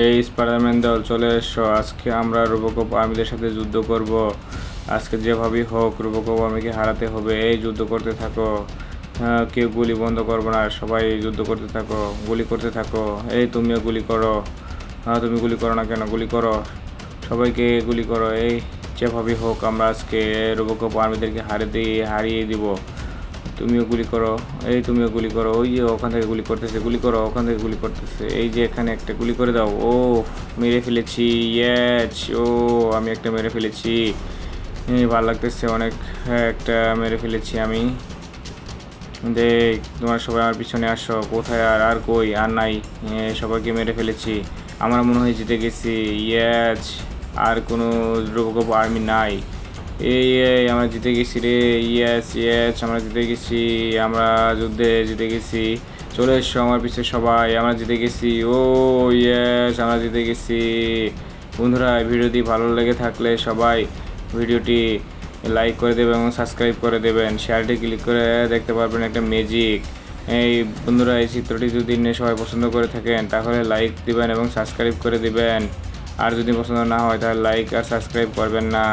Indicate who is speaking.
Speaker 1: এই স্পাইডারম্যান দল চলে এসো, আজকে আমরা রোবোকপ আর্মিদের সাথে যুদ্ধ করব। আজকে যেভাবেই হোক রোবোকপ আর্মিকে হারাতে হবে। এই যুদ্ধ করতে থাকো, কেউ গুলি বন্ধ করবো না, সবাই যুদ্ধ করতে থাকো, গুলি করতে থাকো। এই তুমিও গুলি করো, তুমি গুলি করো না কেন, গুলি করো, সবাইকে গুলি করো। এই যেভাবেই হোক আমরা আজকে রোবোকপ আর্মিদেরকে হারিয়ে দিব। তুমিও গুলি করো, এই তুমিও গুলি করো, ওই যে ওখান থেকে গুলি করতেছে, গুলি করো, ওখান থেকে গুলি করতেছে। এই যে এখানে একটা গুলি করে দাও। ও মেরে ফেলেছি, ইয়েস, ও আমি একটা মেরে ফেলেছি। ভালো লাগতেছে অনেক। হ্যাঁ, একটা মেরে ফেলেছি আমি। দেখ তোমার সবাই আমার পিছনে আসো। কোথায় আর আর কই আর নাই, সবাইকে মেরে ফেলেছি। আমার মনে হয় জিতে গেছি, ইয়েস। আর কোনো রোবোকপ আর্মি নাই। এই আমরা জিতে গেছি রে, ইয়েস ইয়েস, আমরা জিতে গেছি, আমরা যুদ্ধে জিতে গেছি। চলে এসো আমার পিছিয়ে সবাই, আমরা জিতে গেছি। ও ইয়েস, আমরা জিতে গেছি। বন্ধুরা ভিডিওটি ভালো লেগে থাকলে সবাই ভিডিওটি লাইক করে দেবেন এবং সাবস্ক্রাইব করে দেবেন। শেয়ারটি ক্লিক করে দেখতে পারবেন একটা ম্যাজিক। এই বন্ধুরা এই চিত্রটি যদি সবাই পছন্দ করে থাকেন তাহলে লাইক দিবেন এবং সাবস্ক্রাইব করে দিবেন। আর যদি পছন্দ না হয় তাহলে লাইক আর সাবস্ক্রাইব করবেন না।